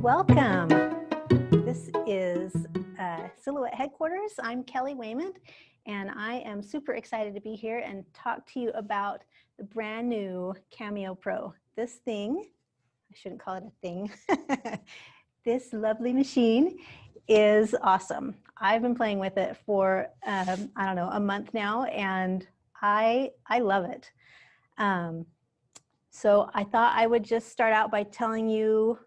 welcome. This is Silhouette Headquarters. I'm Kelly Wayment, and I am super excited to be here and talk to you about the brand new Cameo Pro. This thing, I shouldn't call it a thing, this lovely machine is awesome. I've been playing with it for, I don't know, a month now, and I love it. So I thought I would just start out by telling you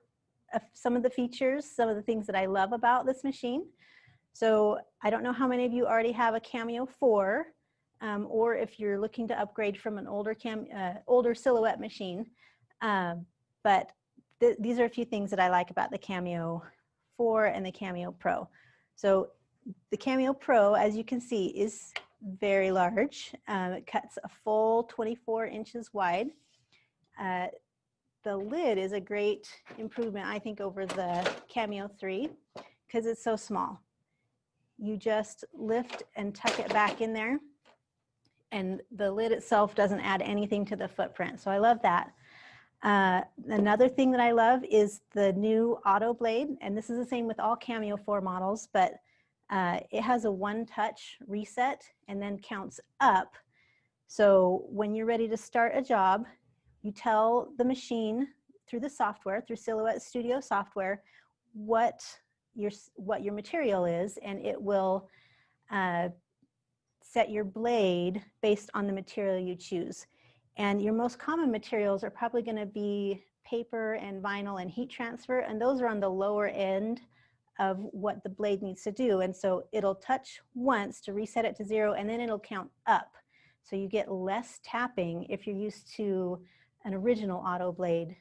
some of the features, some of the things that I love about this machine. So I don't know how many of you already have a Cameo 4, or if you're looking to upgrade from an older Silhouette machine. But these are a few things that I like about the Cameo 4 and the Cameo Pro. So the Cameo Pro, as you can see, is very large. It cuts a full 24 inches wide. The lid is a great improvement, I think, over the Cameo 3 because it's so small. You just lift and tuck it back in there, and the lid itself doesn't add anything to the footprint. So I love that. Another thing that I love is the new auto blade, and this is the same with all Cameo 4 models, but it has a one-touch reset and then counts up. So when you're ready to start a job, you tell the machine through the software, through Silhouette Studio software, what your material is, and it will set your blade based on the material you choose. And your most common materials are probably going to be paper and vinyl and heat transfer, and those are on the lower end of what the blade needs to do. And so it'll touch once to reset it to 0, and then it'll count up. So you get less tapping if you're used to an original auto blade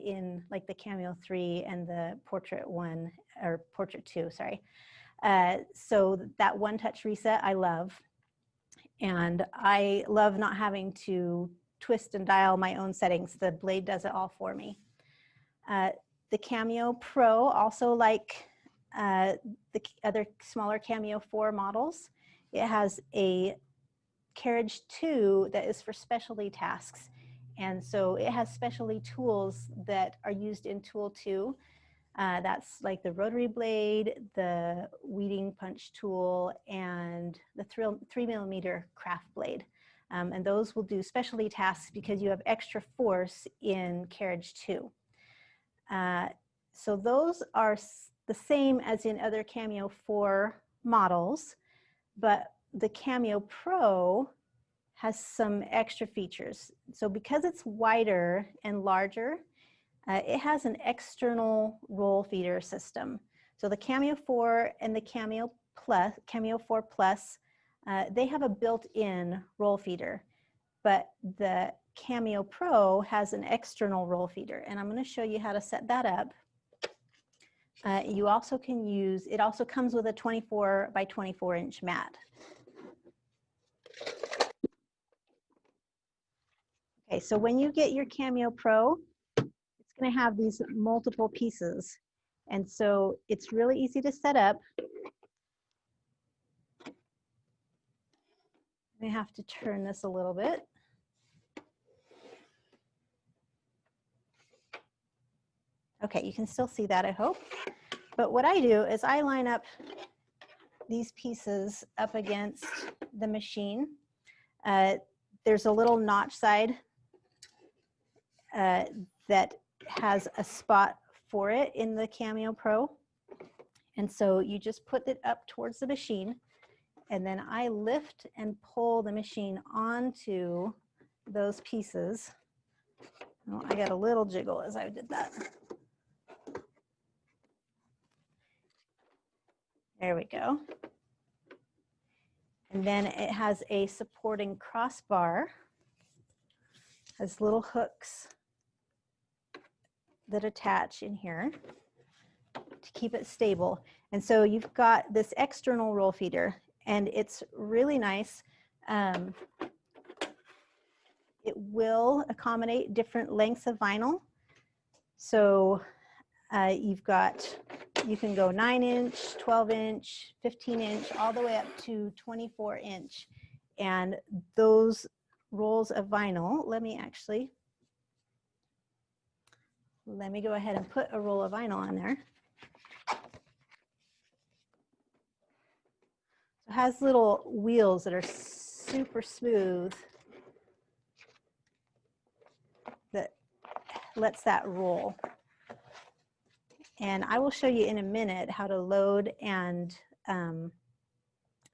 in like the Cameo 3 and the Portrait 1, or Portrait 2, sorry. So that one-touch reset I love. And I love not having to twist and dial my own settings. The blade does it all for me. The Cameo Pro, also like the other smaller Cameo 4 models, it has a carriage 2 that is for specialty tasks. And so it has specialty tools that are used in Tool 2. That's like the rotary blade, the weeding punch tool, and the 3mm craft blade. And those will do specialty tasks because you have extra force in carriage 2. So those are the same as in other Cameo 4 models, but the Cameo Pro has some extra features. So because it's wider and larger, it has an external roll feeder system. So the Cameo 4 and the Cameo 4 Plus, they have a built-in roll feeder, but the Cameo Pro has an external roll feeder, and I'm going to show you how to set that up. You also can use, it also comes with a 24 by 24 inch mat. Okay, so when you get your Cameo Pro, it's going to have these multiple pieces. And so it's really easy to set up. I have to turn this a little bit. Okay, you can still see that, I hope. But what I do is I line up these pieces up against the machine. There's a little notch side that has a spot for it in the Cameo Pro. And so you just put it up towards the machine, and then I lift and pull the machine onto those pieces. Oh, I got a little jiggle as I did that. There we go. And then it has a supporting crossbar, has little hooks that attach in here to keep it stable. And so you've got this external roll feeder, and it's really nice. It will accommodate different lengths of vinyl. So you can go 9-inch, 12-inch, 15-inch, all the way up to 24-inch. And those rolls of vinyl, let me let me go ahead and put a roll of vinyl on there. It has little wheels that are super smooth that lets that roll. And I will show you in a minute how to load and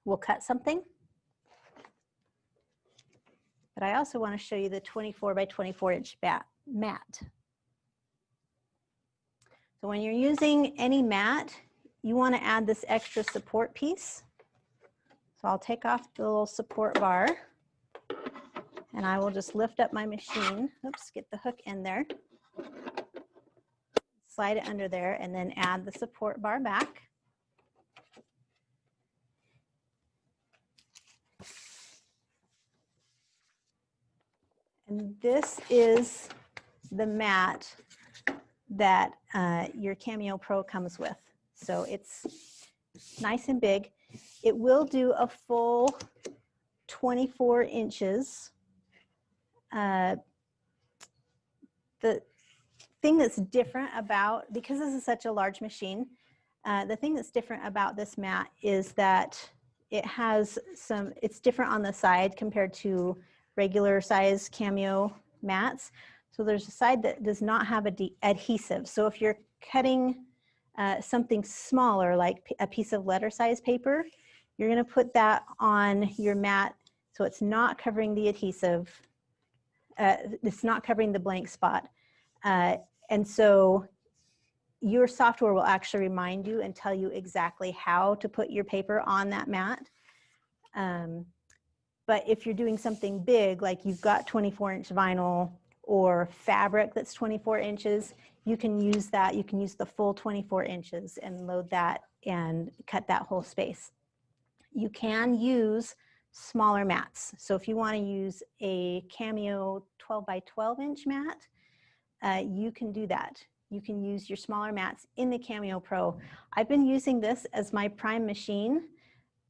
we'll cut something. But I also want to show you the 24 by 24 inch mat. So when you're using any mat, you want to add this extra support piece. So I'll take off the little support bar and I will just lift up my machine. Oops, get the hook in there. Slide it under there and then add the support bar back. And this is the mat that your Cameo Pro comes with. So it's nice and big. It will do a full 24 inches. The thing that's different about, because this is such a large machine, the thing that's different about this mat is that it has it's different on the side compared to regular size Cameo mats. So there's a side that does not have adhesive. So if you're cutting something smaller, like a piece of letter size paper, you're gonna put that on your mat so it's not covering the adhesive, it's not covering the blank spot. And so your software will actually remind you and tell you exactly how to put your paper on that mat. But if you're doing something big, like you've got 24-inch vinyl or fabric that's 24 inches, you can use that. You can use the full 24 inches and load that and cut that whole space. You can use smaller mats. So if you want to use a Cameo 12 by 12 inch mat, you can do that. You can use your smaller mats in the Cameo Pro. I've been using this as my prime machine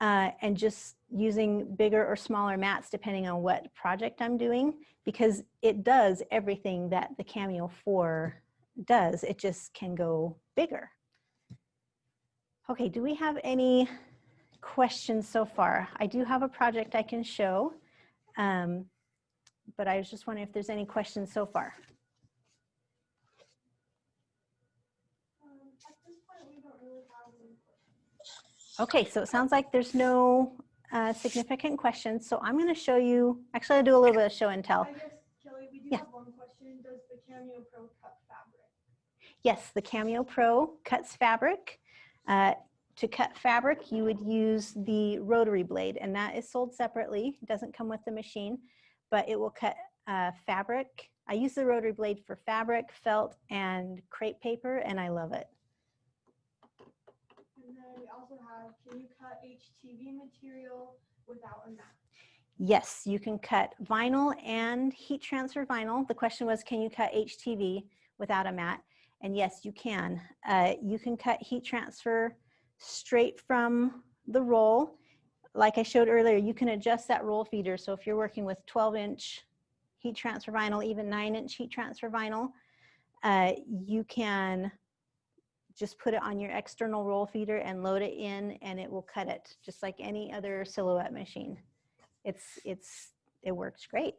and just using bigger or smaller mats depending on what project I'm doing, because it does everything that the Cameo 4 does. It just can go bigger. Okay, do we have any questions so far? I do have a project I can show, but I was just wondering if there's any questions so far. At this point, we don't really have any questions. Okay, so it sounds like there's no significant questions. So I'm going to show you, actually I'll do a little bit of show and tell. I guess, Kelly, we do have one question. Does the Cameo Pro cut fabric? Yes, the Cameo Pro cuts fabric. To cut fabric, you would use the rotary blade, and that is sold separately. It doesn't come with the machine, but it will cut fabric. I use the rotary blade for fabric, felt, and crepe paper, and I love it. And then we also have, can you cut HTV material without a mat? Yes, you can cut vinyl and heat transfer vinyl. The question was, can you cut HTV without a mat? And yes, you can. You can cut heat transfer straight from the roll. Like I showed earlier, you can adjust that roll feeder. So if you're working with 12-inch heat transfer vinyl, even 9-inch heat transfer vinyl, you can just put it on your external roll feeder and load it in, and it will cut it just like any other Silhouette machine. It works great.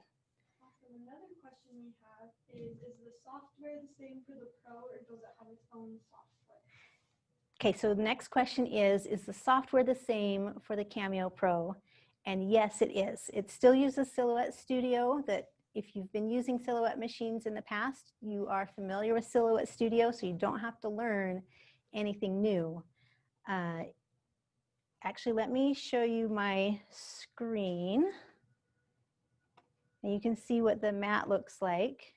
Awesome. Another question we have is the software the same for the Pro, or does it have its own software? Okay, so the next question is the software the same for the Cameo Pro? And yes, it is. It still uses Silhouette Studio. That if you've been using Silhouette machines in the past, you are familiar with Silhouette Studio, so you don't have to learn anything new. Actually, let me show you my screen. And you can see what the mat looks like.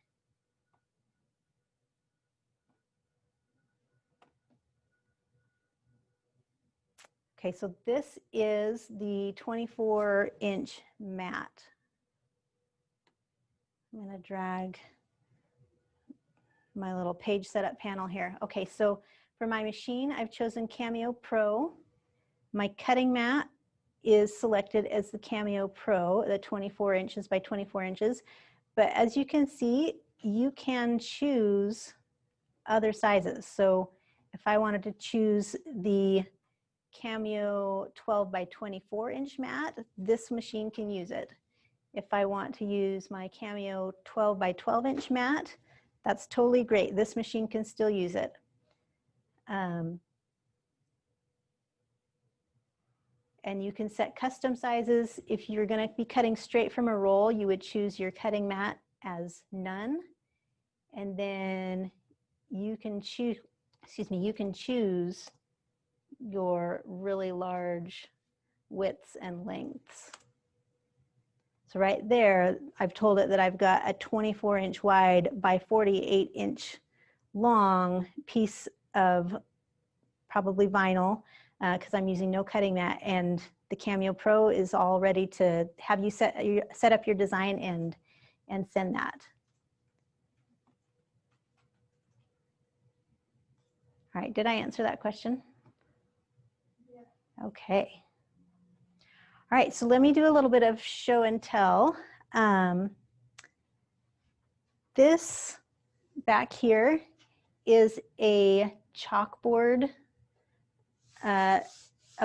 Okay, so this is the 24-inch mat. I'm going to drag my little page setup panel here. Okay, so for my machine, I've chosen Cameo Pro. My cutting mat is selected as the Cameo Pro, the 24 inches by 24 inches. But as you can see, you can choose other sizes. So if I wanted to choose the Cameo 12 by 24 inch mat, this machine can use it. If I want to use my Cameo 12 by 12 inch mat, that's totally great. This machine can still use it. And you can set custom sizes. If you're going to be cutting straight from a roll, you would choose your cutting mat as none. And then you can choose, you can choose your really large widths and lengths. So right there, I've told it that I've got a 24 inch wide by 48 inch long piece of probably vinyl, because I'm using no cutting mat, and the Cameo Pro is all ready to have you set up your design and send that. All right, did I answer that question? Yeah. Okay. All right, so let me do a little bit of show and tell. This back here is a chalkboard, a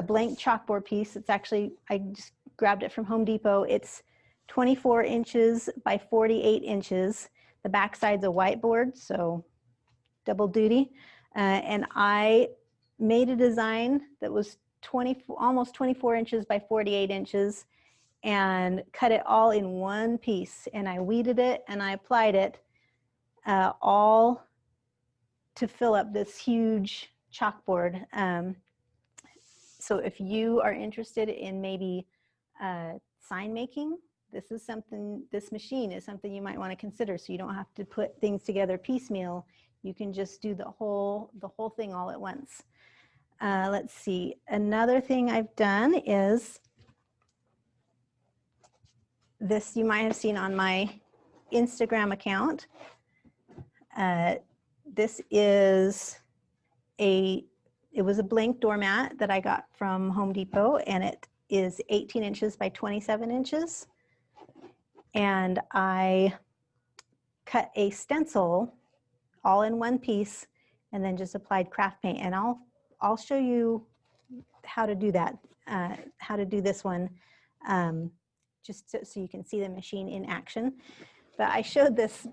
blank chalkboard piece. It's actually, I just grabbed it from Home Depot. It's 24 inches by 48 inches. The back side's a whiteboard, so double duty. And I made a design that was almost 24 inches by 48 inches and cut it all in one piece. And I weeded it and I applied it all to fill up this huge chalkboard. So if you are interested in maybe sign making, this machine is something you might want to consider, so you don't have to put things together piecemeal. You can just do the whole thing all at once. Let's see, another thing I've done is this, you might have seen on my Instagram account. This is it was a blank doormat that I got from Home Depot, and it is 18 inches by 27 inches. And I cut a stencil all in one piece and then just applied craft paint. And I'll show you how to do that, how to do this one, just so you can see the machine in action. But I showed this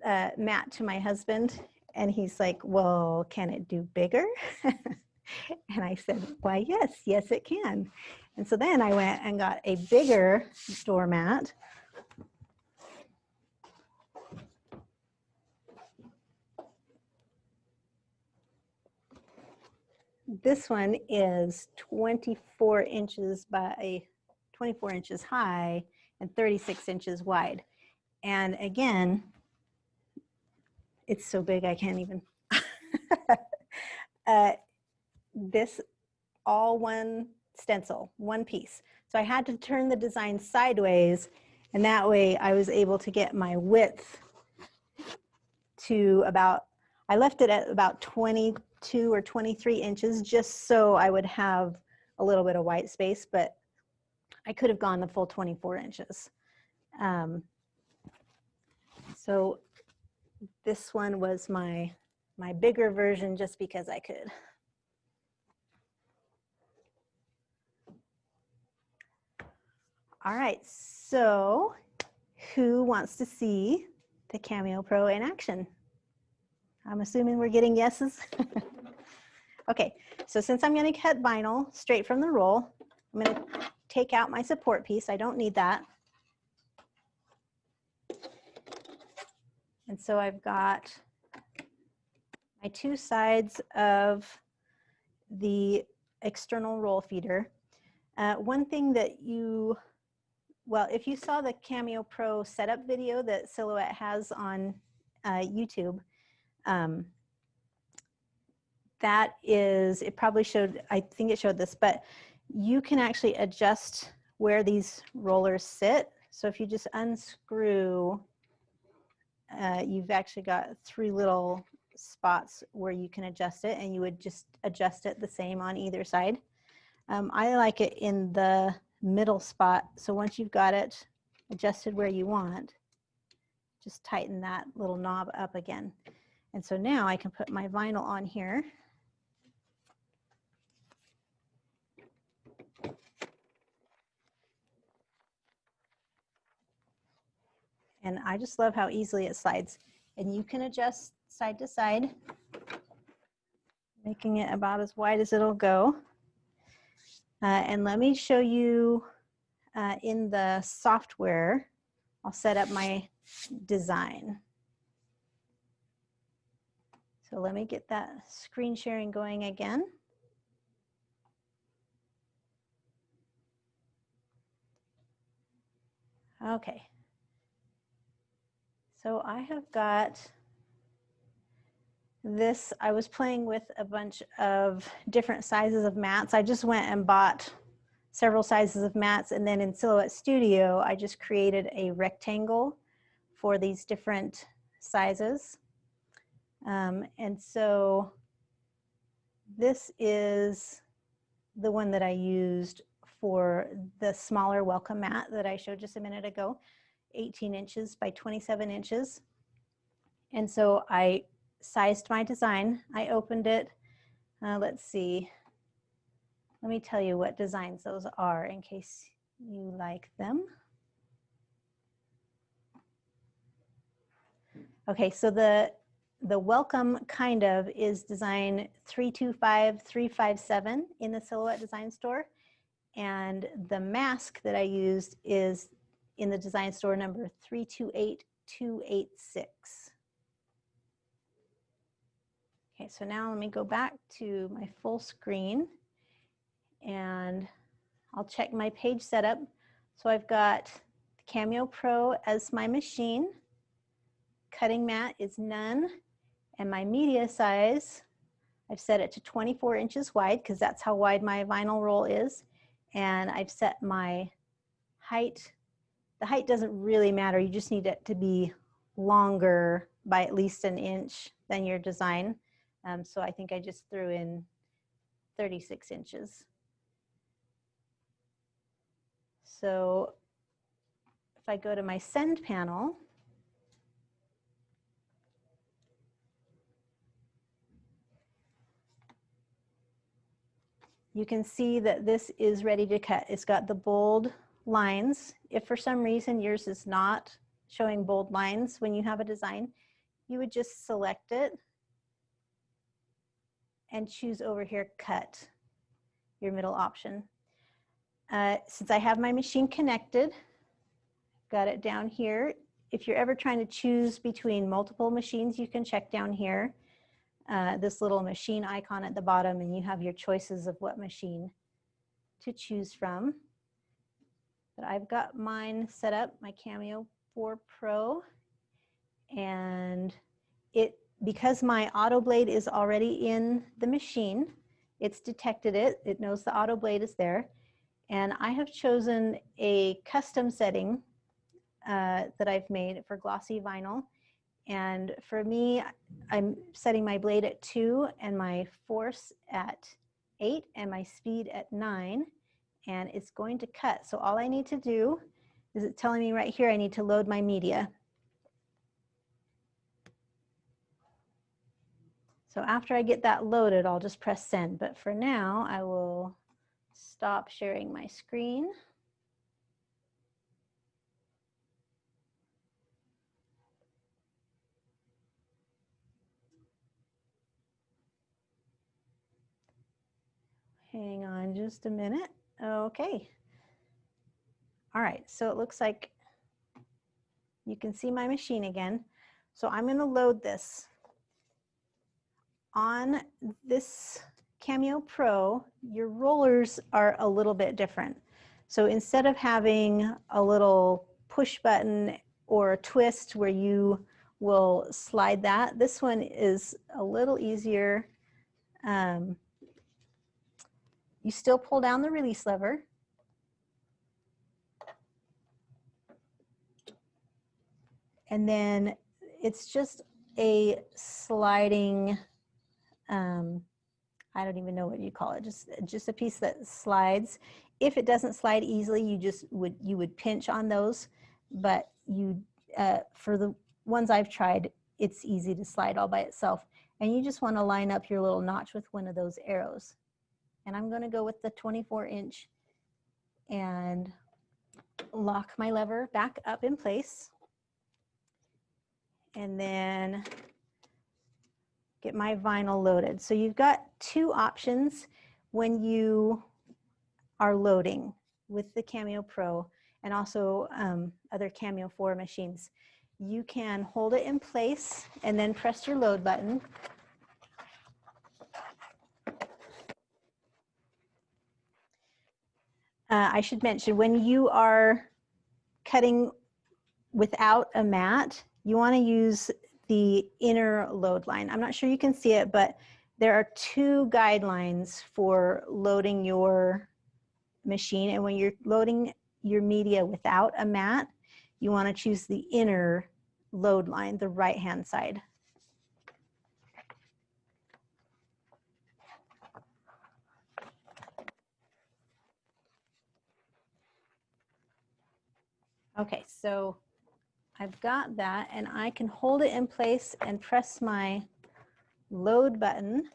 mat to my husband, and he's like, well, can it do bigger? And I said, why, yes, it can. And so then I went and got a bigger doormat. This one is 24 inches by 24 inches high and 36 inches wide. And again, it's so big I can't even. This all one stencil, one piece. So I had to turn the design sideways, and that way I was able to get my width to about, I left it at about 22 or 23 inches just so I would have a little bit of white space, but I could have gone the full 24 inches. So this one was my bigger version just because I could. All right, so who wants to see the Cameo Pro in action? I'm assuming we're getting yeses. Okay, so since I'm going to cut vinyl straight from the roll, I'm going to take out my support piece. I don't need that. And so I've got my two sides of the external roll feeder. One thing that well, if you saw the Cameo Pro setup video that Silhouette has on YouTube, that is, it probably showed, I think it showed this, but you can actually adjust where these rollers sit. So if you just unscrew, you've actually got 3 little spots where you can adjust it, and you would just adjust it the same on either side. I like it in the middle spot. So once you've got it adjusted where you want, just tighten that little knob up again. And so now I can put my vinyl on here. And I just love how easily it slides. And you can adjust side to side, making it about as wide as it'll go. And let me show you in the software, I'll set up my design. So let me get that screen sharing going again. Okay. So I have got this. I was playing with a bunch of different sizes of mats. I just went and bought several sizes of mats, and then in Silhouette Studio, I just created a rectangle for these different sizes. And so this is the one that I used for the smaller welcome mat that I showed just a minute ago, 18 inches by 27 inches. And so I sized my design. I opened it. Let's see. Let me tell you what designs those are in case you like them. Okay, so the welcome kind of is design 325357 in the Silhouette Design Store. And the mask that I used is in the design store number 328286. Okay, so now let me go back to my full screen and I'll check my page setup. So I've got Cameo Pro as my machine. Cutting mat is none. And my media size, I've set it to 24 inches wide because that's how wide my vinyl roll is. And I've set my height. The height doesn't really matter. You just need it to be longer by at least an inch than your design. So I think I just threw in 36 inches. So if I go to my send panel, you can see that this is ready to cut. It's got the bold lines. If for some reason yours is not showing bold lines when you have a design, you would just select it and choose over here, cut, your middle option. Since I have my machine connected, got it down here. If you're ever trying to choose between multiple machines, you can check down here, this little machine icon at the bottom, and you have your choices of what machine to choose from. But I've got mine set up, my Cameo 4 Pro, and because my auto blade is already in the machine, it's detected it. It knows the auto blade is there. And I have chosen a custom setting that I've made for glossy vinyl. And for me, I'm setting my blade at 2 and my force at 8 and my speed at 9. And it's going to cut. So all I need to do is it's telling me right here I need to load my media. So after I get that loaded, I'll just press send. But for now, I will stop sharing my screen. Hang on just a minute. Okay. All right, so it looks like you can see my machine again. So I'm going to load this. On this Cameo Pro, your rollers are a little bit different. So instead of having a little push button or a twist where you will slide that, this one is a little easier. You still pull down the release lever. And then it's just a sliding, I don't even know what you call it, just a piece that slides. If it doesn't slide easily, you would pinch on those, but for the ones I've tried, it's easy to slide all by itself. And you just want to line up your little notch with one of those arrows. And I'm going to go with the 24-inch and lock my lever back up in place. And then get my vinyl loaded. So you've got two options when you are loading with the Cameo Pro and also other Cameo 4 machines. You can hold it in place and then press your load button. I should mention, when you are cutting without a mat, you want to use the inner load line. I'm not sure you can see it, but there are two guidelines for loading your machine. And when you're loading your media without a mat, you want to choose the inner load line, the right-hand side. Okay, so I've got that, and I can hold it in place and press my load button.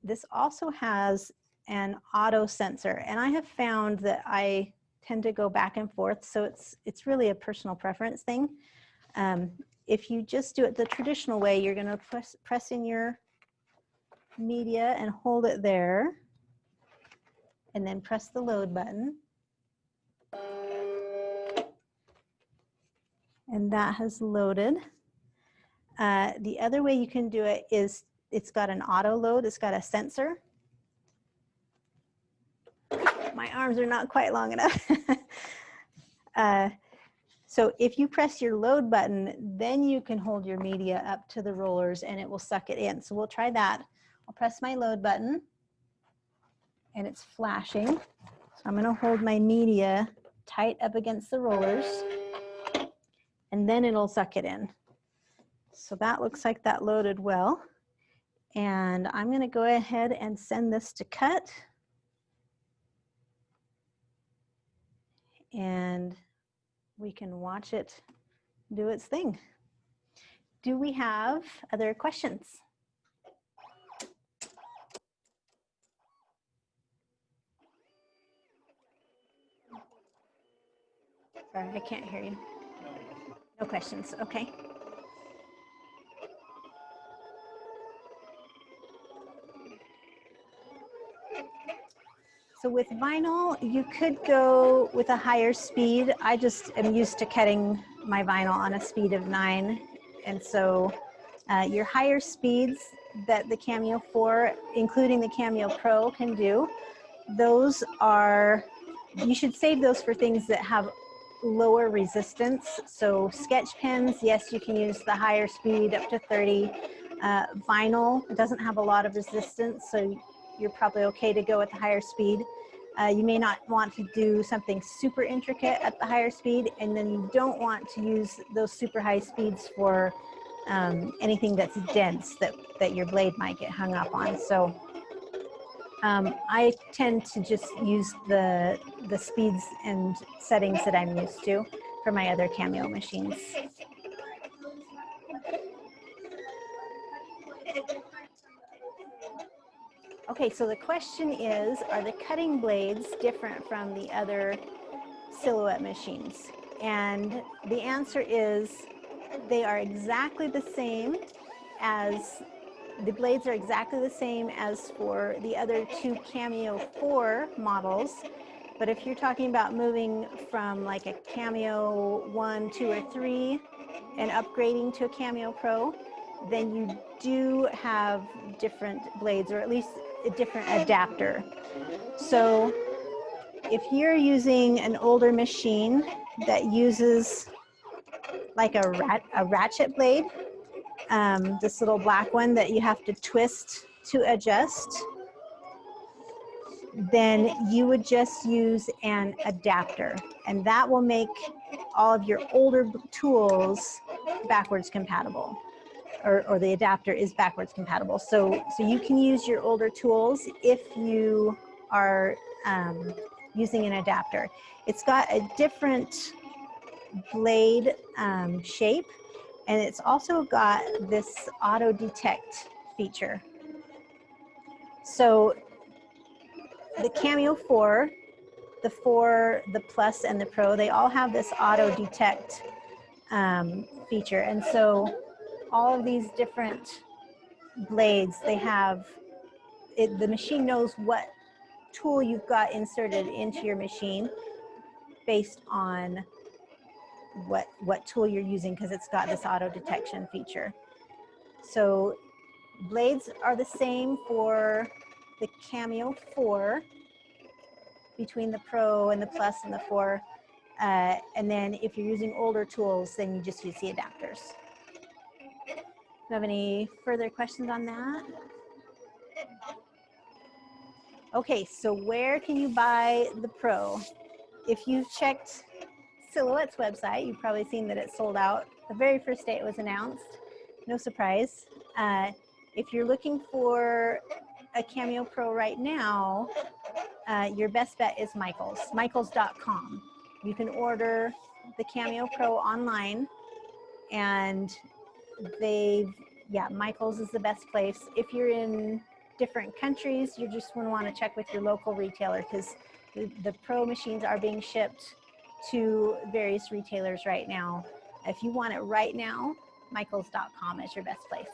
This also has an auto sensor, and I have found that I tend to go back and forth, so it's really a personal preference thing. If you just do it the traditional way, you're going to press in your media and hold it there, and then press the load button. And that has loaded. The other way you can do it is it's got an auto load, it's got a sensor. My arms are not quite long enough. So if you press your load button, then you can hold your media up to the rollers and it will suck it in. So we'll try that. I'll press my load button and it's flashing. So I'm going to hold my media tight up against the rollers and then it'll suck it in. So that looks like that loaded well. And I'm going to go ahead and send this to cut. And we can watch it do its thing. Do we have other questions? Sorry, I can't hear you. No questions, okay. So with vinyl, you could go with a higher speed. I just am used to cutting my vinyl on a speed of 9. And so your higher speeds that the Cameo 4, including the Cameo Pro, can do, those are, you should save those for things that have lower resistance. So sketch pens, yes, you can use the higher speed up to 30. Vinyl, it doesn't have a lot of resistance, so you're probably okay to go at the higher speed. You may not want to do something super intricate at the higher speed, and then you don't want to use those super high speeds for anything that's dense that your blade might get hung up on. So I tend to just use the speeds and settings that I'm used to for my other Cameo machines. Okay, so the question is, are the cutting blades different from the other silhouette machines? And the answer is they are exactly the same as, the blades are exactly the same as for the other two Cameo 4 models. But if you're talking about moving from like a Cameo 1, 2, or 3 and upgrading to a Cameo Pro, then you do have different blades, or at least a different adapter. So if you're using an older machine that uses like a ratchet blade, this little black one that you have to twist to adjust, then you would just use an adapter, and that will make all of your older tools backwards compatible, or the adapter is backwards compatible. So you can use your older tools if you are using an adapter. It's got a different blade shape, And it's also got this auto detect feature. So the Cameo 4, the 4, the Plus, and the Pro, they all have this auto detect feature. And so all of these different blades, they have, the machine knows what tool you've got inserted into your machine based on what tool you're using, because it's got this auto detection feature. So blades are the same for the Cameo 4 between the Pro and the Plus and the 4. And then if you're using older tools, then you just use the adapters. Do you have any further questions on that? Okay, so where can you buy the Pro? If you've checked Silhouette's website, you've probably seen that it's sold out the very first day it was announced. No surprise. If you're looking for a Cameo Pro right now, your best bet is Michaels, michaels.com. You can order the Cameo Pro online, and Michaels is the best place. If you're in different countries, you just want to check with your local retailer, because the Pro machines are being shipped to various retailers right now. If you want it right now, michaels.com is your best place.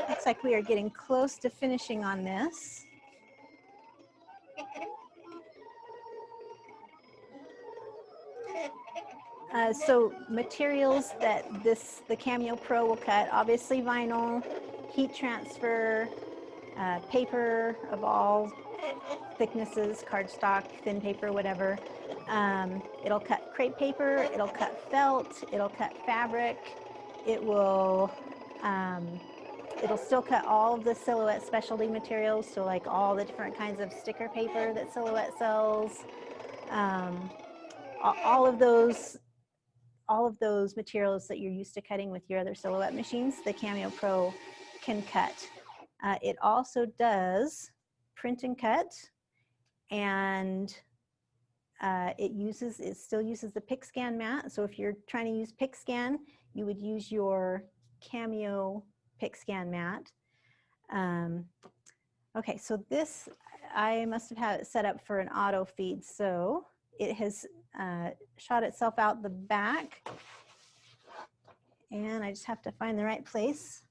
Looks like we are getting close to finishing on this. So materials that the Cameo Pro will cut, obviously vinyl, heat transfer, paper of all thicknesses, cardstock, thin paper, whatever. It'll cut crepe paper, it'll cut felt, it'll cut fabric, it'll still cut all of the Silhouette specialty materials, so like all the different kinds of sticker paper that Silhouette sells. All of those materials that you're used to cutting with your other Silhouette machines, the Cameo Pro can cut. It also does print and cut, and it still uses the pick scan mat. So if you're trying to use pick scan, you would use your Cameo pick scan mat. Okay, so this, I must have had it set up for an auto feed. So it has shot itself out the back, and I just have to find the right place.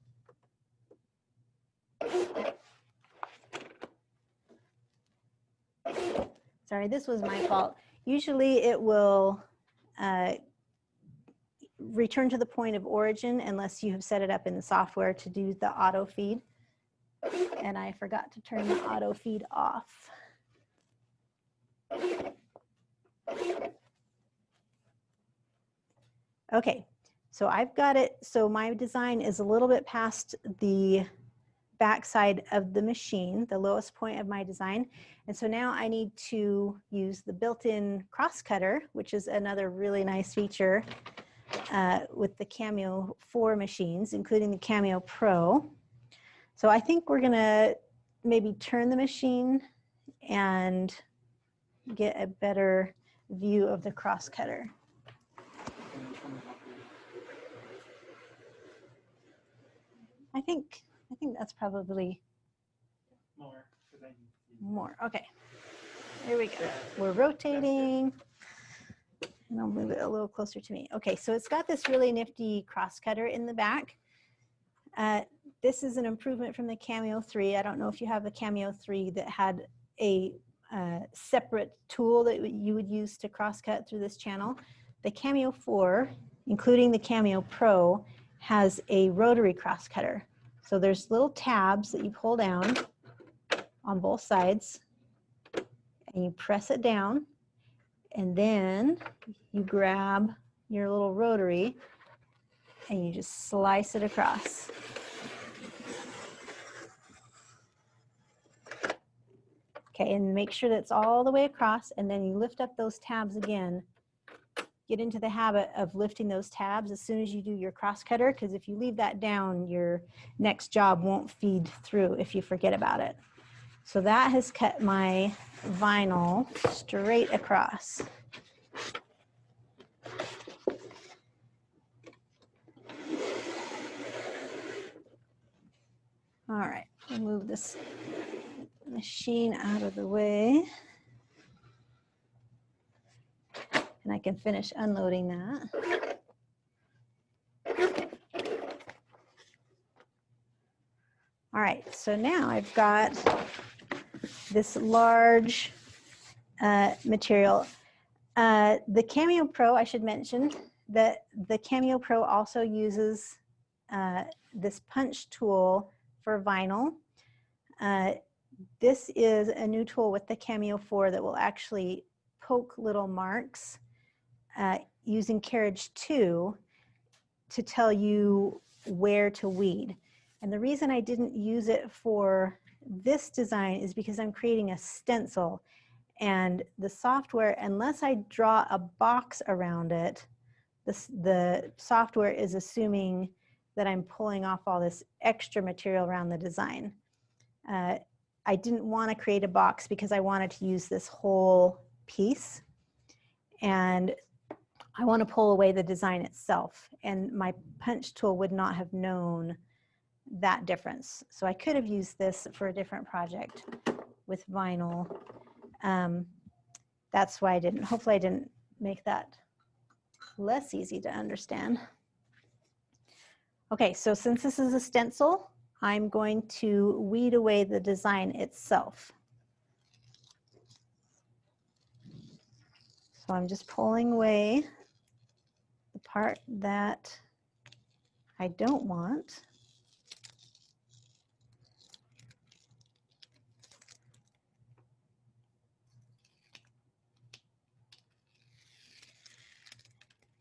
Sorry, this was my fault. Usually it will return to the point of origin unless you have set it up in the software to do the auto feed. And I forgot to turn the auto feed off. Okay, so I've got it. So my design is a little bit past the backside of the machine, the lowest point of my design. And so now I need to use the built-in cross cutter, which is another really nice feature with the Cameo 4 machines, including the Cameo Pro. So I think we're gonna maybe turn the machine and get a better view of the cross cutter. I think that's probably more. Okay, here we go. We're rotating, and I'll move it a little closer to me. Okay, so it's got this really nifty cross cutter in the back. This is an improvement from the Cameo 3. I don't know if you have a Cameo 3 that had a separate tool that you would use to cross cut through this channel. The Cameo 4, including the Cameo Pro, has a rotary cross cutter. So there's little tabs that you pull down on both sides, and you press it down, and then you grab your little rotary and you just slice it across. Okay, and make sure that's all the way across, and then you lift up those tabs again. Get into the habit of lifting those tabs as soon as you do your cross cutter, because if you leave that down, your next job won't feed through if you forget about it. So that has cut my vinyl straight across. All right, I'll move this machine out of the way. And I can finish unloading that. All right, so now I've got this large material. The Cameo Pro, I should mention that the Cameo Pro also uses this punch tool for vinyl. This is a new tool with the Cameo 4 that will actually poke little marks using carriage 2 to tell you where to weed. And the reason I didn't use it for this design is because I'm creating a stencil, and the software, unless I draw a box around it, the software is assuming that I'm pulling off all this extra material around the design. I didn't want to create a box because I wanted to use this whole piece, and I want to pull away the design itself, and my punch tool would not have known that difference. So I could have used this for a different project with vinyl. That's why I didn't. Hopefully I didn't make that less easy to understand. Okay, so since this is a stencil, I'm going to weed away the design itself. So I'm just pulling away the part that I don't want.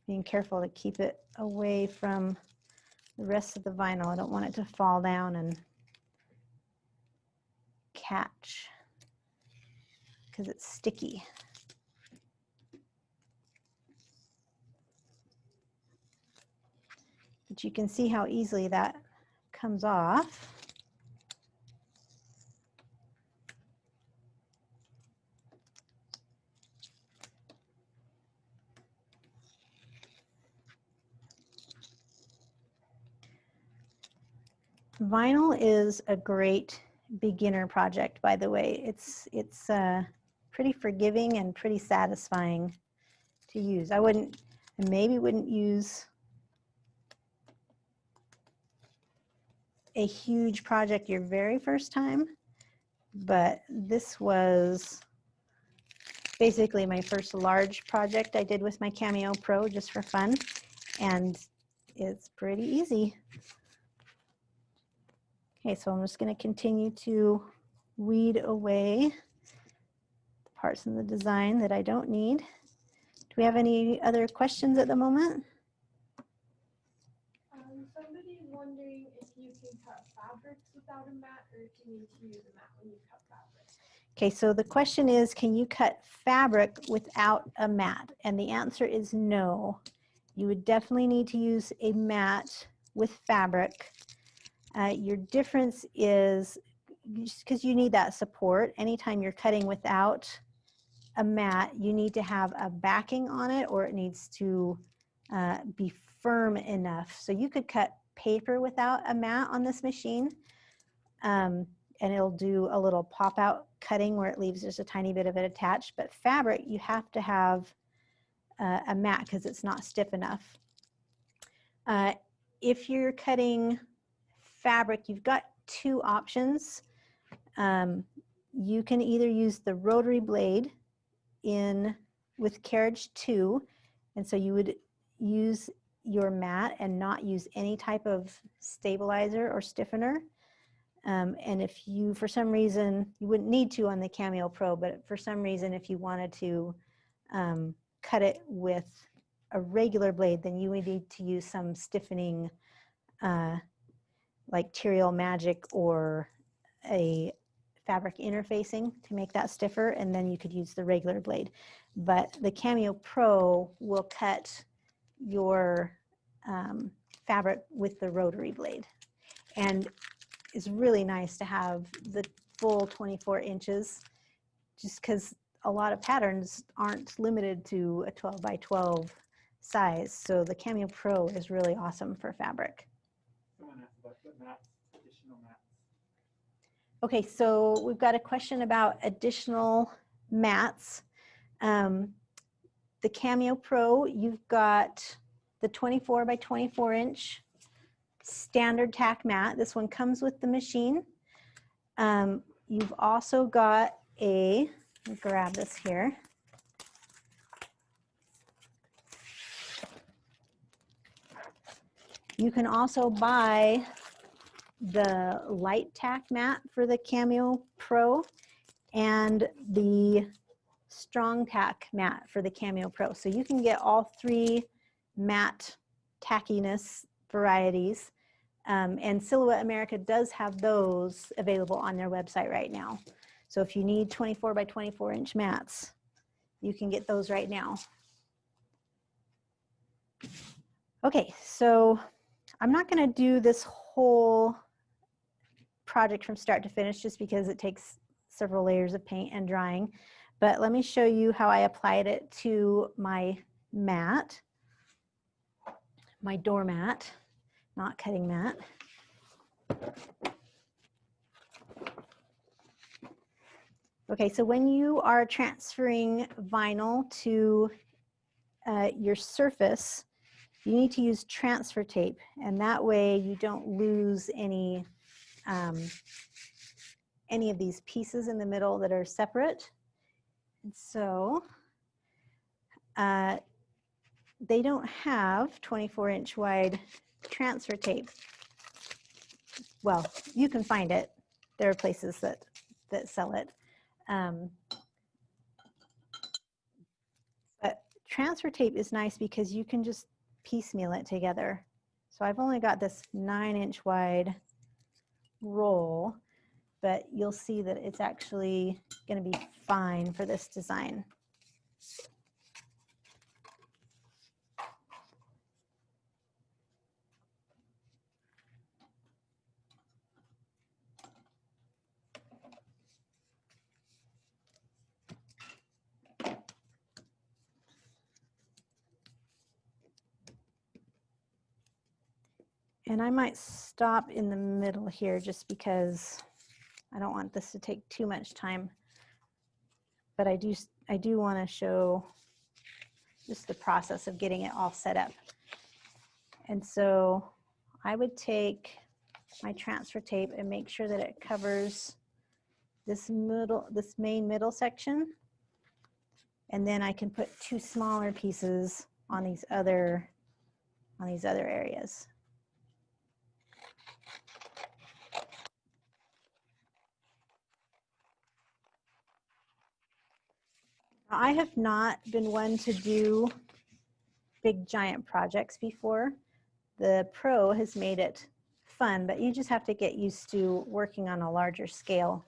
Being careful to keep it away from the rest of the vinyl. I don't want it to fall down and catch because it's sticky. But you can see how easily that comes off. Vinyl is a great beginner project, by the way. It's pretty forgiving and pretty satisfying to use. I maybe wouldn't use a huge project your very first time, but this was basically my first large project I did with my Cameo Pro just for fun, and it's pretty easy. Okay, so I'm just going to continue to weed away the parts in the design that I don't need. Do we have any other questions at the moment? Somebody's wondering if you can cut fabrics without a mat, or if you need to use a mat when you cut fabric. Okay, so the question is, can you cut fabric without a mat? And the answer is no. You would definitely need to use a mat with fabric. Your difference is because you need that support. Anytime you're cutting without a mat, you need to have a backing on it, or it needs to be firm enough. So you could cut paper without a mat on this machine, and it'll do a little pop-out cutting where it leaves just a tiny bit of it attached. But fabric, you have to have a mat because it's not stiff enough. If you're cutting fabric, you've got two options. You can either use the rotary blade with carriage 2, and so you would use your mat and not use any type of stabilizer or stiffener. And if you, for some reason, you wouldn't need to on the Cameo Pro, but for some reason, if you wanted to cut it with a regular blade, then you would need to use some stiffening like Material Magic or a fabric interfacing to make that stiffer, and then you could use the regular blade. But the Cameo Pro will cut your fabric with the rotary blade. And it's really nice to have the full 24 inches, just because a lot of patterns aren't limited to a 12 by 12 size. So the Cameo Pro is really awesome for fabric. Someone asked about the mats, additional mats. Okay, so we've got a question about additional mats. The Cameo Pro, you've got the 24 by 24 inch standard tack mat. This one comes with the machine. You've also got a, let me grab this here. You can also buy the light tack mat for the Cameo Pro and the strong tack mat for the Cameo Pro. So you can get all three mat tackiness varieties. And Silhouette America does have those available on their website right now. So if you need 24 by 24 inch mats, you can get those right now. Okay, so I'm not going to do this whole project from start to finish just because it takes several layers of paint and drying. But let me show you how I applied it to my mat, my doormat, not cutting mat. Okay, so when you are transferring vinyl to your surface, you need to use transfer tape, and that way you don't lose any of these pieces in the middle that are separate. And so they don't have 24 inch wide transfer tape. Well, you can find it. There are places that sell it. But transfer tape is nice because you can just piecemeal it together. So I've only got this 9 inch wide roll, but you'll see that it's actually going to be fine for this design. And I might stop in the middle here just because I don't want this to take too much time. But I do want to show just the process of getting it all set up. And so I would take my transfer tape and make sure that it covers this main middle section. And then I can put two smaller pieces on these other areas. I have not been one to do big giant projects before. The Pro has made it fun, but you just have to get used to working on a larger scale.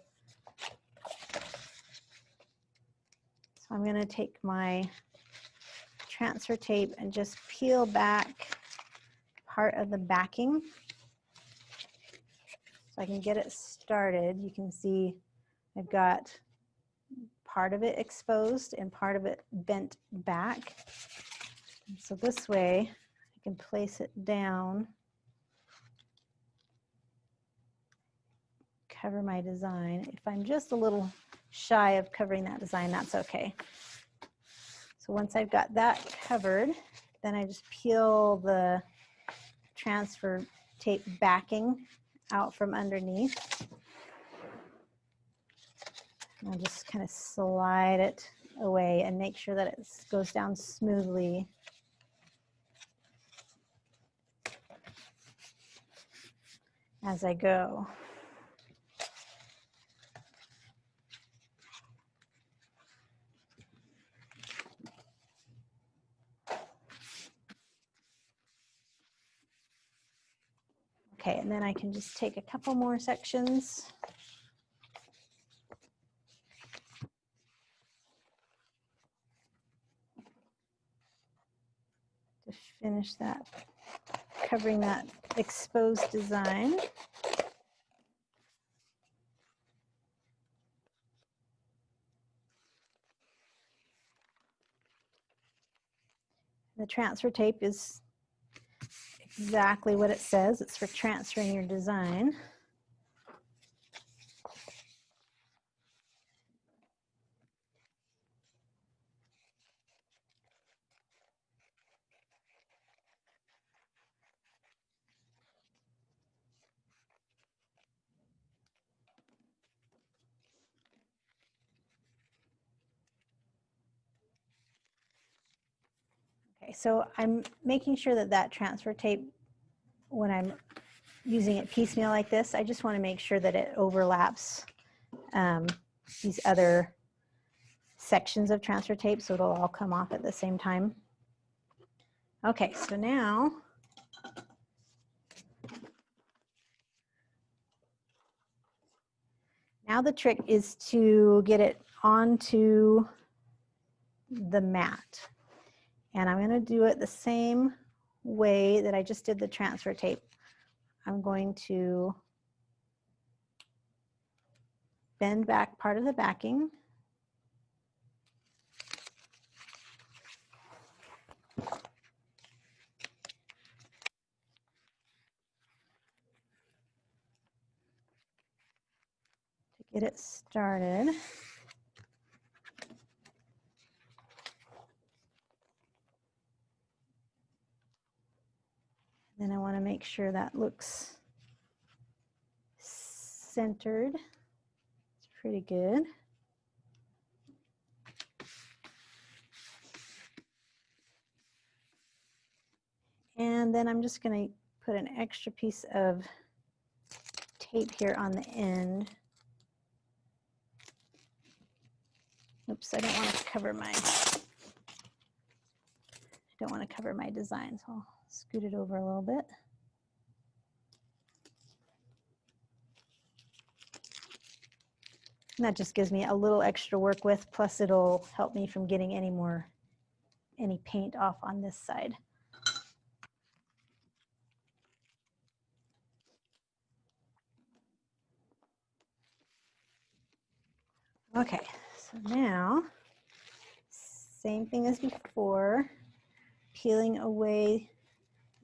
So I'm going to take my transfer tape and just peel back part of the backing so I can get it started. You can see I've got part of it exposed and part of it bent back. And so this way I can place it down, cover my design. If I'm just a little shy of covering that design, that's okay. So once I've got that covered, then I just peel the transfer tape backing out from underneath. And I'll just kind of slide it away and make sure that it goes down smoothly. As I go. Okay, and then I can just take a couple more sections. To finish that, covering that exposed design. The transfer tape is exactly what it says. It's for transferring your design. Okay, so I'm making sure that that transfer tape, when I'm using it piecemeal like this, I just want to make sure that it overlaps these other sections of transfer tape so it'll all come off at the same time. Okay, so now the trick is to get it onto the mat. And I'm going to do it the same way that I just did the transfer tape. I'm going to bend back part of the backing. To get it started. Then I want to make sure that looks centered. It's pretty good. And then I'm just going to put an extra piece of tape here on the end. Oops, I don't want to cover my design, so I'll scoot it over a little bit. And that just gives me a little extra work with, plus it'll help me from getting any paint off on this side. Okay, so now, same thing as before, peeling away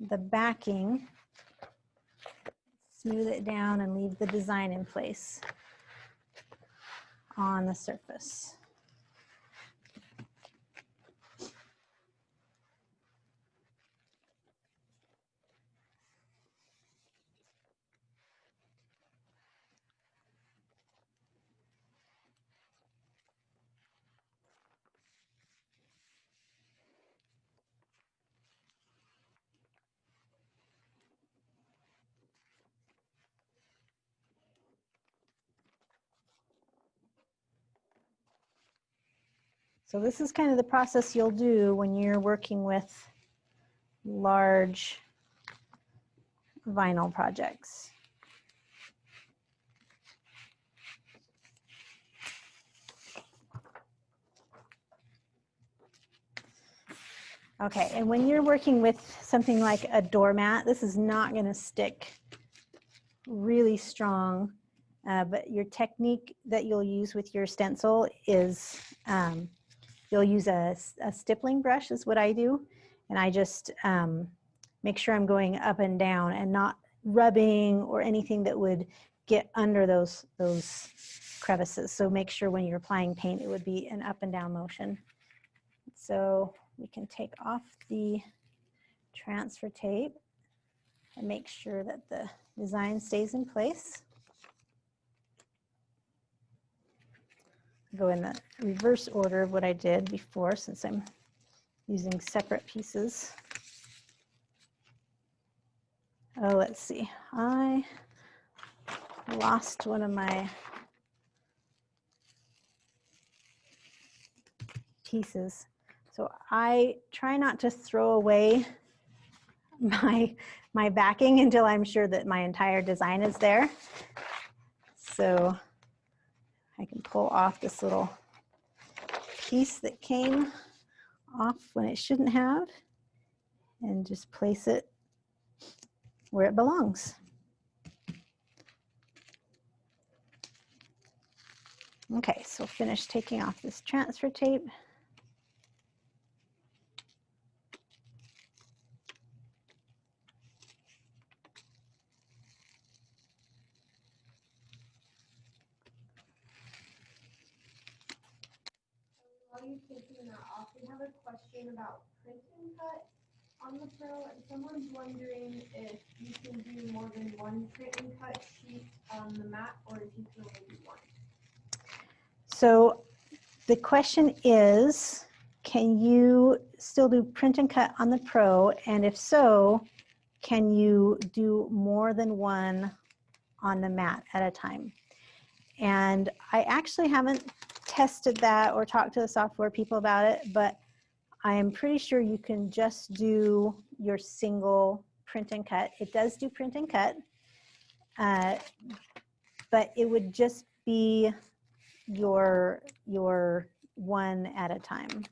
the backing, smooth it down and leave the design in place on the surface. So this is kind of the process you'll do when you're working with large vinyl projects. Okay, and when you're working with something like a doormat, this is not going to stick really strong, but your technique that you'll use with your stencil is you'll use a stippling brush is what I do, and I just make sure I'm going up and down and not rubbing or anything that would get under those crevices. So make sure when you're applying paint it would be an up and down motion. So we can take off the transfer tape and make sure that the design stays in place. Go in the reverse order of what I did before since I'm using separate pieces. Oh, let's see. I lost one of my pieces. So I try not to throw away my backing until I'm sure that my entire design is there. So I can pull off this little piece that came off when it shouldn't have and just place it where it belongs. Okay, so finish taking off this transfer tape. while you're taking that off, we have a question about print and cut on the Pro, and someone's wondering if you can do more than one print and cut sheet on the mat, or if you can only do one. So the question is, can you still do print and cut on the Pro? And if so, can you do more than one on the mat at a time? And I actually haven't tested that or talked to the software people about it, but I am pretty sure you can just do your single print and cut. It does do print and cut, but it would just be your one at a time.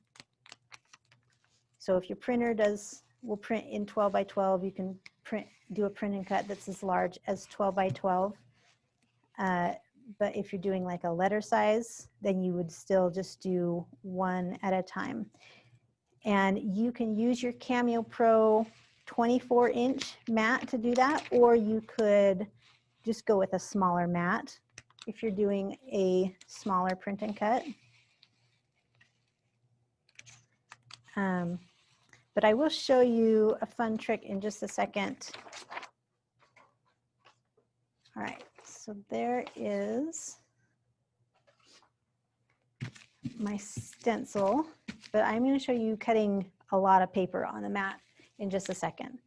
So if your printer will print in 12 by 12, you can do a print and cut that's as large as 12 by 12. But if you're doing like a letter size, then you would still just do one at a time. And you can use your Cameo Pro 24-inch mat to do that, or you could just go with a smaller mat if you're doing a smaller print and cut. But I will show you a fun trick in just a second. All right, so there is my stencil, but I'm going to show you cutting a lot of paper on the mat in just a second.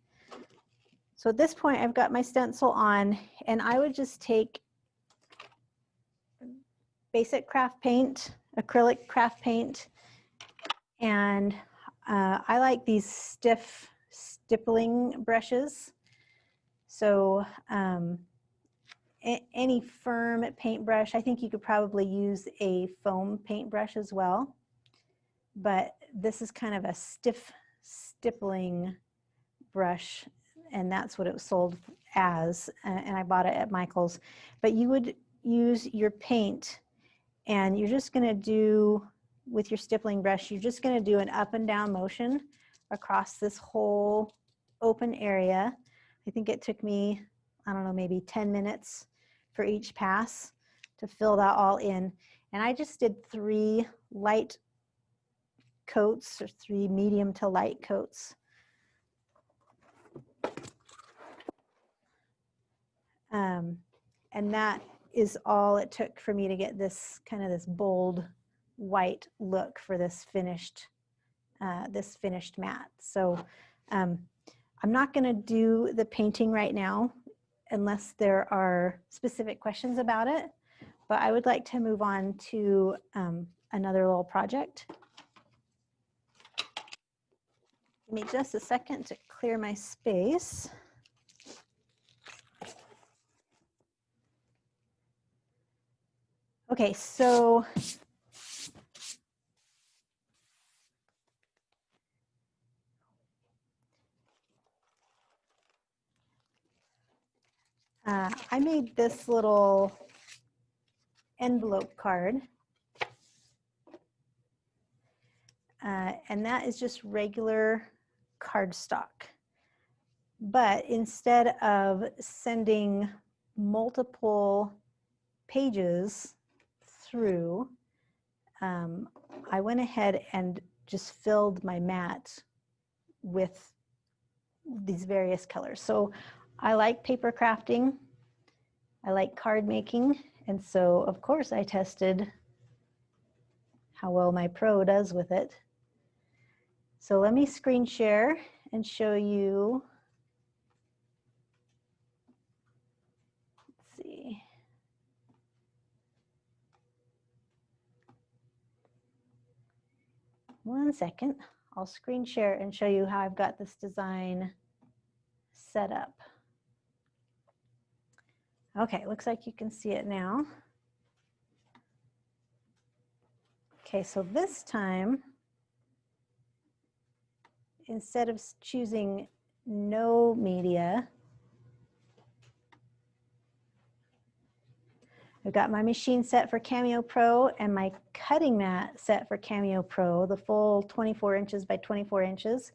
So at this point, I've got my stencil on, and I would just take basic craft paint, acrylic craft paint, and I like these stiff stippling brushes. So any firm paintbrush, I think you could probably use a foam paintbrush as well, but this is kind of a stiff stippling brush, and that's what it was sold as, and I bought it at Michael's. But you would use your paint, and you're just going to do, with your stippling brush, you're just going to do an up and down motion across this whole open area. I think it took me, I don't know, maybe 10 minutes for each pass to fill that all in. And I just did 3 light coats, or 3 medium to light coats. And that is all it took for me to get this kind of this bold white look for this finished mat. So I'm not going to do the painting right now unless there are specific questions about it, but I would like to move on to another little project. Give me just a second to clear my space. Okay, so I made this little envelope card, and that is just regular cardstock. But instead of sending multiple pages through, I went ahead and just filled my mat with these various colors. So I like paper crafting, I like card making, and so of course I tested how well my Pro does with it. So let me screen share and show you. Let's see. One second, I'll screen share and show you how I've got this design set up. Okay, looks like you can see it now. Okay, so this time, instead of choosing no media, I've got my machine set for Cameo Pro and my cutting mat set for Cameo Pro, the full 24 inches by 24 inches.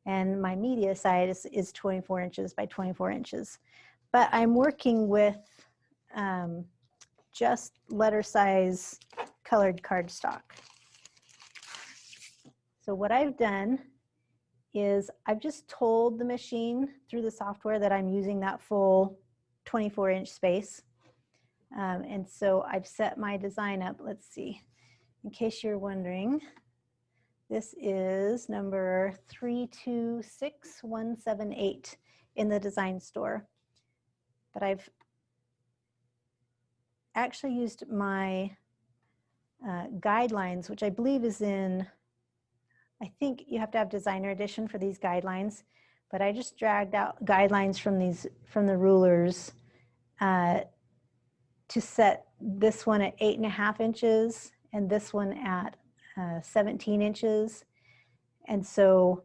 And my media side is 24 inches by 24 inches. But I'm working with just letter size colored cardstock. So what I've done is I've just told the machine through the software that I'm using that full 24-inch space. And so I've set my design up. Let's see, in case you're wondering, this is number 326178 in the design store. But I've actually used my guidelines, which I believe is in, I think you have to have designer edition for these guidelines, but I just dragged out guidelines from the rulers to set this one at 8.5 inches and this one at 17 inches. And so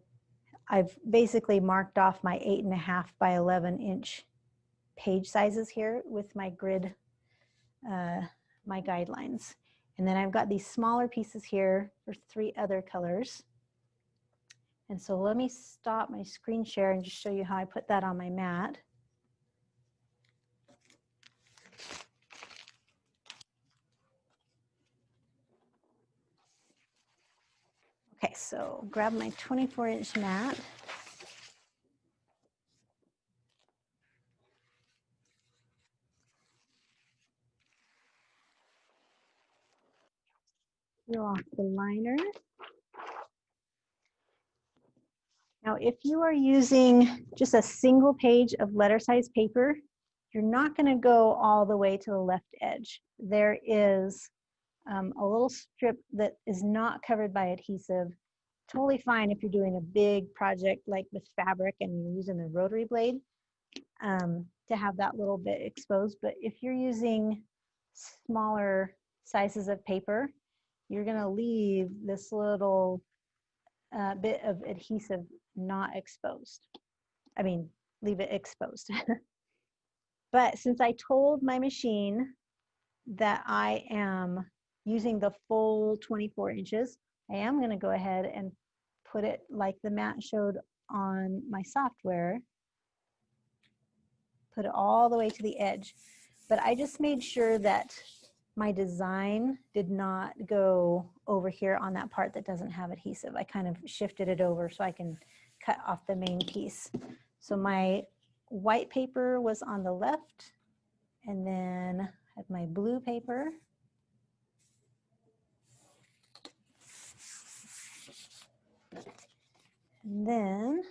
I've basically marked off my 8.5 by 11 inch page sizes here with my grid, my guidelines. And then I've got these smaller pieces here for 3 other colors. And so let me stop my screen share and just show you how I put that on my mat. Okay, so grab my 24-inch mat. Peel off the liner. Now, if you are using just a single page of letter size paper, you're not going to go all the way to the left edge. There is a little strip that is not covered by adhesive. Totally fine if you're doing a big project like with fabric and you're using the rotary blade to have that little bit exposed. But if you're using smaller sizes of paper, you're going to leave this little bit of adhesive not exposed. I mean, leave it exposed. But since I told my machine that I am using the full 24 inches, I am going to go ahead and put it like the mat showed on my software. Put it all the way to the edge. But I just made sure that my design did not go over here on that part that doesn't have adhesive. I kind of shifted it over so I can cut off the main piece. So my white paper was on the left, and then I had my blue paper. And then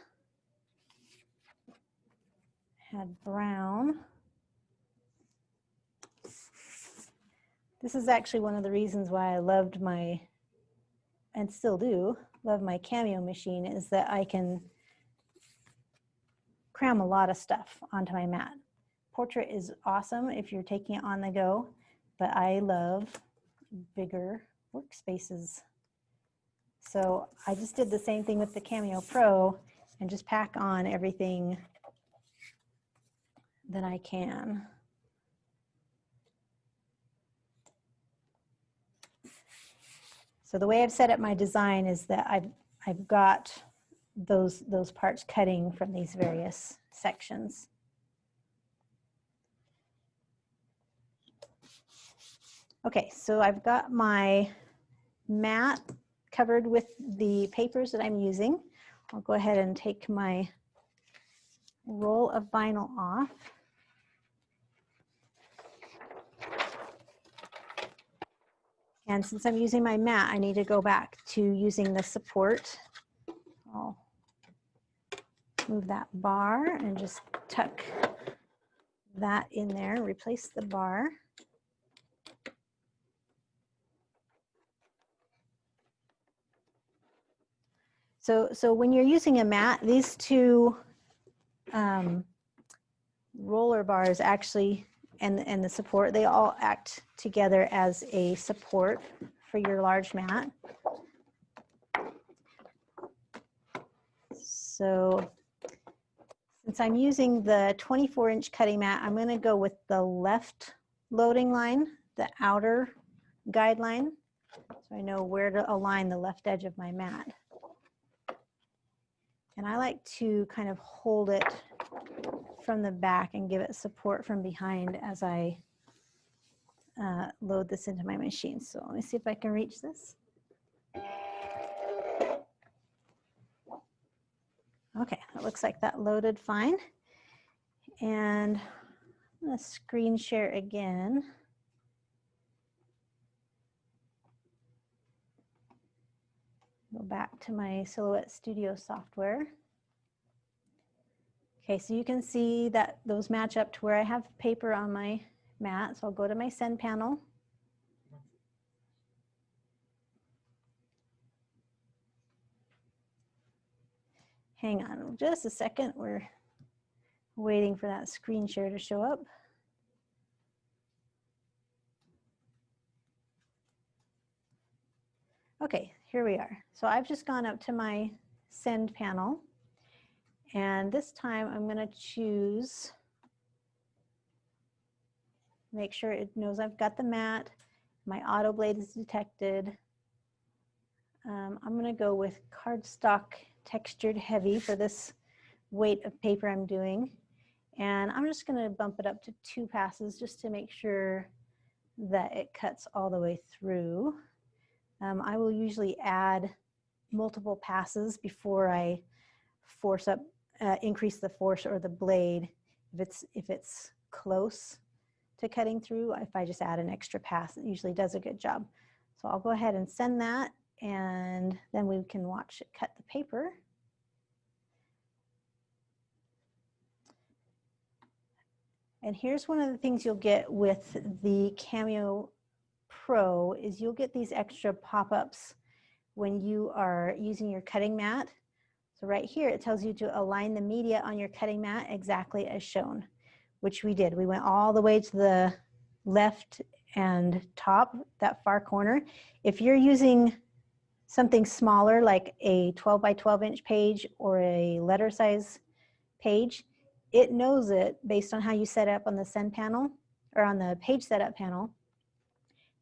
I had brown. This is actually one of the reasons why I loved my, and still do, love my Cameo machine, is that I can cram a lot of stuff onto my mat. Portrait is awesome if you're taking it on the go, but I love bigger workspaces. So I just did the same thing with the Cameo Pro and just pack on everything that I can. So the way I've set up my design is that I've got those parts cutting from these various sections. Okay, so I've got my mat covered with the papers that I'm using. I'll go ahead and take my roll of vinyl off. And since I'm using my mat, I need to go back to using the support. I'll move that bar and just tuck that in there, replace the bar. So when you're using a mat, these two roller bars actually, and the support, they all act together as a support for your large mat. So since I'm using the 24-inch cutting mat, I'm going to go with the left loading line, the outer guideline, so I know where to align the left edge of my mat. And I like to kind of hold it from the back and give it support from behind as I load this into my machine. So let me see if I can reach this. Okay, it looks like that loaded fine. And I'm going to screen share again. Go back to my Silhouette Studio software. Okay, so you can see that those match up to where I have paper on my mat. So I'll go to my send panel. Hang on just a second. We're waiting for that screen share to show up. Okay, here we are. So I've just gone up to my send panel, and this time I'm going to choose, make sure it knows I've got the mat, my auto blade is detected. I'm going to go with cardstock textured heavy for this weight of paper I'm doing, and I'm just going to bump it up to 2 passes just to make sure that it cuts all the way through. I will usually add multiple passes before I force up, increase the force or the blade if it's close to cutting through. If I just add an extra pass, it usually does a good job. So I'll go ahead and send that, and then we can watch it cut the paper. And here's one of the things you'll get with the Cameo Pro is you'll get these extra pop-ups when you are using your cutting mat. So right here, it tells you to align the media on your cutting mat exactly as shown, which we did. We went all the way to the left and top, that far corner. If you're using something smaller, like a 12 by 12 inch page or a letter size page, it knows it based on how you set it up on the send panel or on the page setup panel,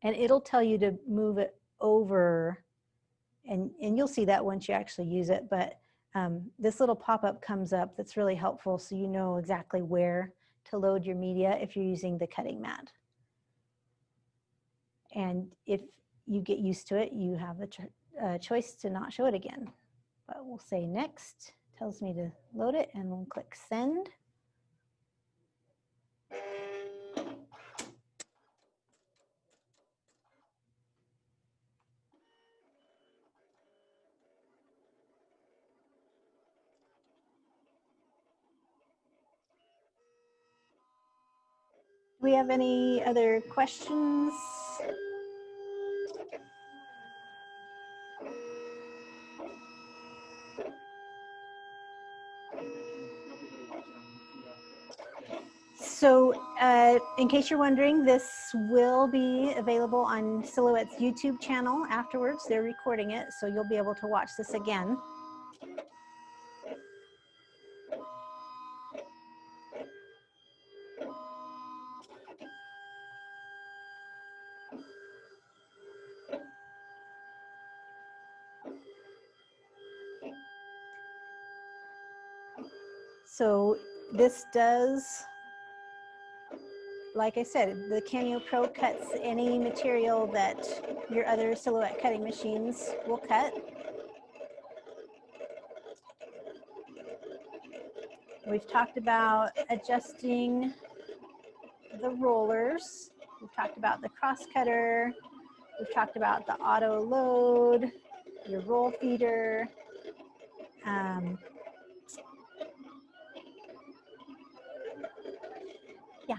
and it'll tell you to move it over, and you'll see that once you actually use it. But this little pop-up comes up that's really helpful, so you know exactly where to load your media if you're using the cutting mat. And if you get used to it, you have the choice to not show it again. But we'll say next, tells me to load it, and we'll click send. Do we have any other questions? So in case you're wondering, this will be available on Silhouette's YouTube channel afterwards. They're recording it, so you'll be able to watch this again. So this does, like I said, the Cameo Pro cuts any material that your other Silhouette cutting machines will cut. We've talked about adjusting the rollers. We've talked about the cross cutter. We've talked about the auto load, your roll feeder. Yeah.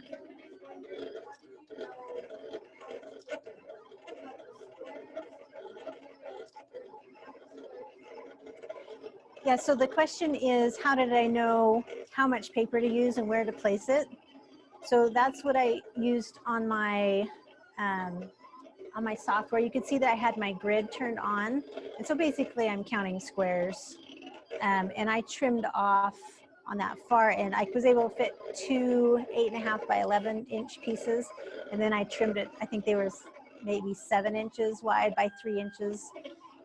Yeah, so the question is, how did I know how much paper to use and where to place it? So that's what I used on my software. You could see that I had my grid turned on. And so basically I'm counting squares. And I trimmed off on that far end. I was able to fit 2 8.5 by 11 inch pieces. And then I trimmed it, I think they were maybe 7 inches wide by 3 inches.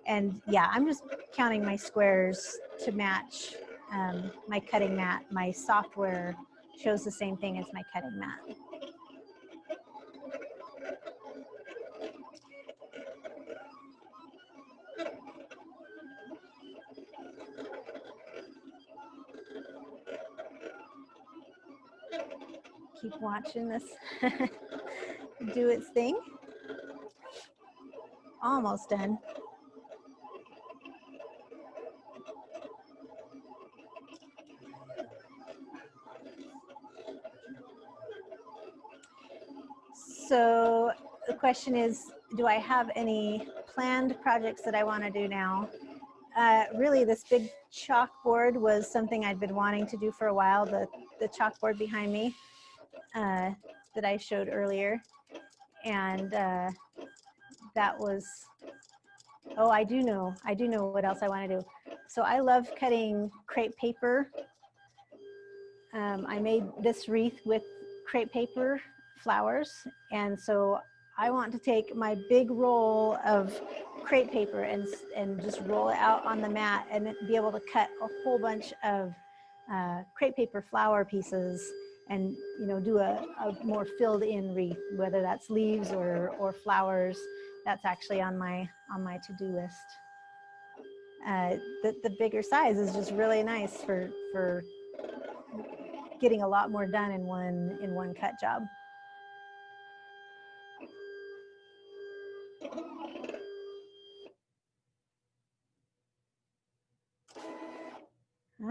And yeah, I'm just counting my squares to match my cutting mat. My software shows the same thing as my cutting mat. keep watching this do its thing. Almost done. So the question is, do I have any planned projects that I want to do now? Really, this big chalkboard was something I'd been wanting to do for a while, the chalkboard behind me that I showed earlier. And that was, oh, I do know what else I want to do. So I love cutting crepe paper. I made this wreath with crepe paper flowers, and so I want to take my big roll of crepe paper and just roll it out on the mat and be able to cut a whole bunch of crepe paper flower pieces and, you know, do a more filled in wreath, whether that's leaves or flowers. That's actually on my to-do list. The bigger size is just really nice for getting a lot more done in one cut job.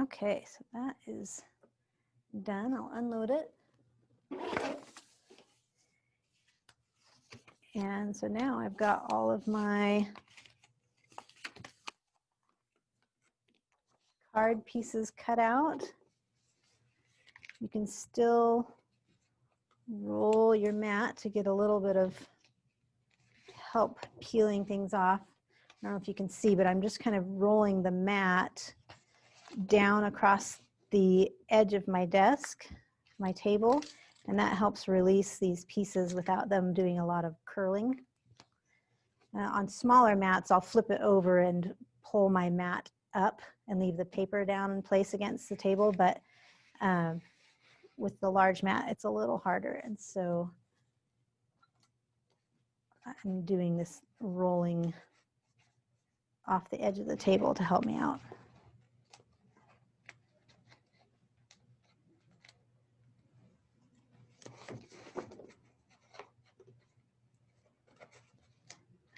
Okay, so that is done. I'll unload it. And so now I've got all of my card pieces cut out. You can still roll your mat to get a little bit of help peeling things off. I don't know if you can see, but I'm just kind of rolling the mat down across the edge of my desk, my table, and that helps release these pieces without them doing a lot of curling. On smaller mats, I'll flip it over and pull my mat up and leave the paper down in place against the table, but with the large mat, it's a little harder, and so I'm doing this rolling off the edge of the table to help me out.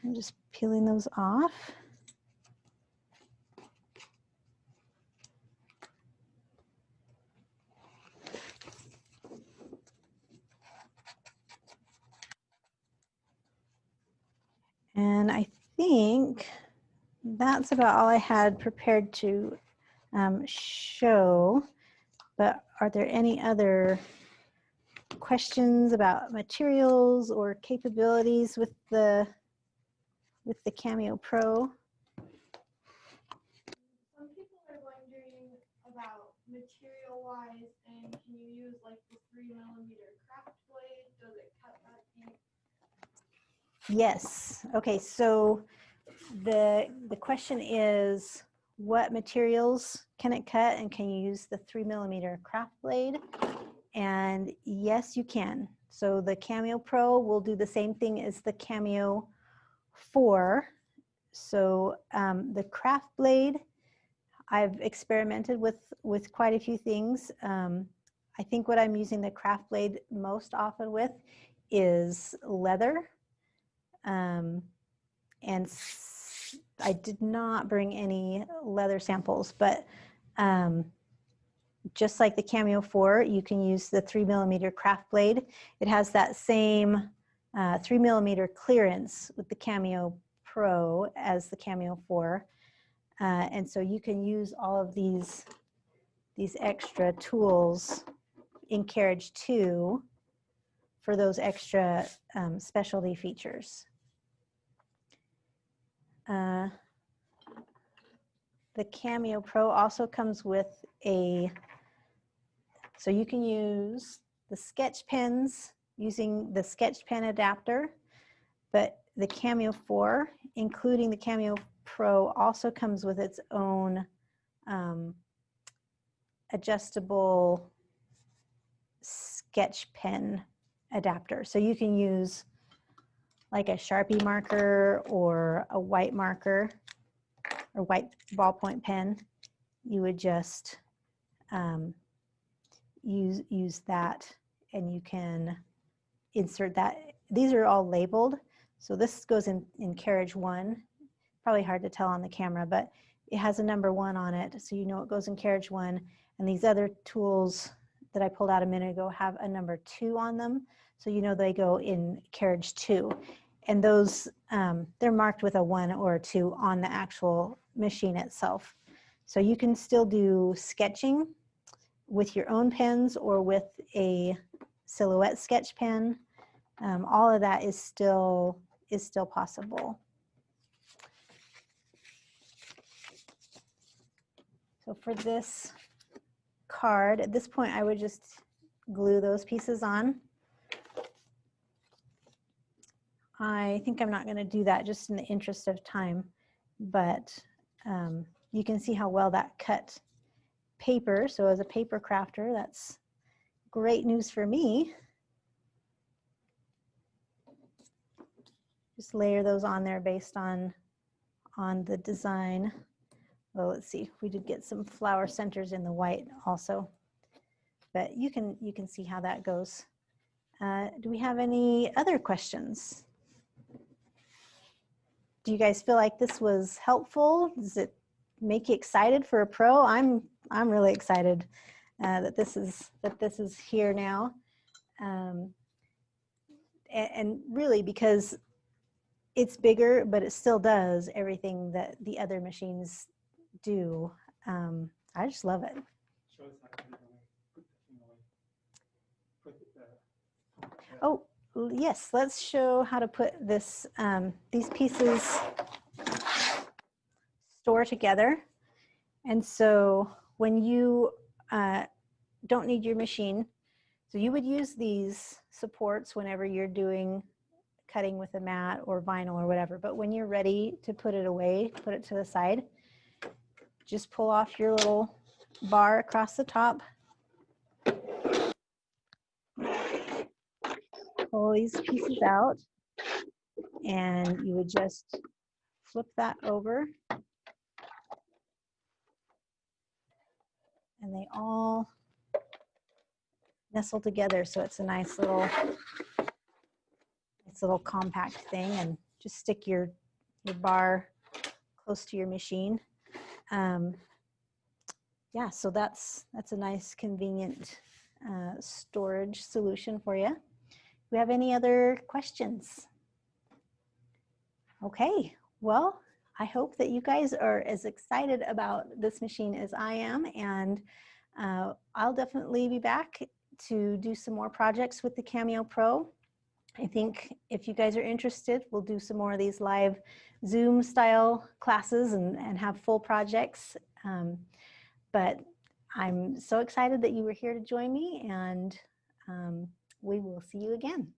I'm just peeling those off. And I think that's about all I had prepared to show, but are there any other questions about materials or capabilities with the Cameo Pro? Some people are wondering about material-wise, and can you use like the 3mm craft blade? Does it cut that deep? Yes. Okay, so the question is, what materials can it cut, and can you use the 3mm craft blade? And yes, you can. So the Cameo Pro will do the same thing as the Cameo 4. So the craft blade, I've experimented with quite a few things. I think what I'm using the craft blade most often with is leather. And I did not bring any leather samples, but just like the Cameo 4, you can use the 3mm craft blade. It has that same 3mm clearance with the Cameo Pro as the Cameo 4. And so you can use all of these extra tools in Carriage 2 for those extra specialty features. The Cameo Pro also comes with so you can use the sketch pens using the sketch pen adapter, but the Cameo 4, including the Cameo Pro, also comes with its own adjustable sketch pen adapter. So you can use like a Sharpie marker or a white marker or white ballpoint pen. You would just use that and you can insert that. These are all labeled. So this goes in carriage 1. Probably hard to tell on the camera, but it has a number 1 on it, so you know it goes in carriage 1. And these other tools that I pulled out a minute ago have a number 2 on them, so you know they go in carriage 2. And those, they're marked with a 1 or a 2 on the actual machine itself. So you can still do sketching with your own pens or with a silhouette sketch pen. All of that is still possible. So for this card, at this point I would just glue those pieces on. I think I'm not going to do that just in the interest of time, but you can see how well that cut paper. So as a paper crafter, that's great news for me. Just layer those on there based on the design. Well, let's see, we did get some flower centers in the white also, but you can see how that goes. Do we have any other questions? Do you guys feel like this was helpful? Does it make you excited for a pro? I'm really excited that this is here now, and really because it's bigger, but it still does everything that the other machines do. I just love it. Show us how to put it away. Put the thing away. Put the Oh, yes, let's show how to put this, these pieces store together. And so when you don't need your machine, so you would use these supports whenever you're doing cutting with a mat or vinyl or whatever, but when you're ready to put it away, put it to the side, just pull off your little bar across the top. Pull these pieces out, and you would just flip that over, and they all nestle together, so it's a nice little compact thing. And just stick your bar close to your machine. Yeah, so that's a nice convenient storage solution for you. Do we have any other questions? Okay, well, I hope that you guys are as excited about this machine as I am, and I'll definitely be back to do some more projects with the Cameo Pro. I think if you guys are interested, we'll do some more of these live Zoom style classes and have full projects. But I'm so excited that you were here to join me, and we will see you again.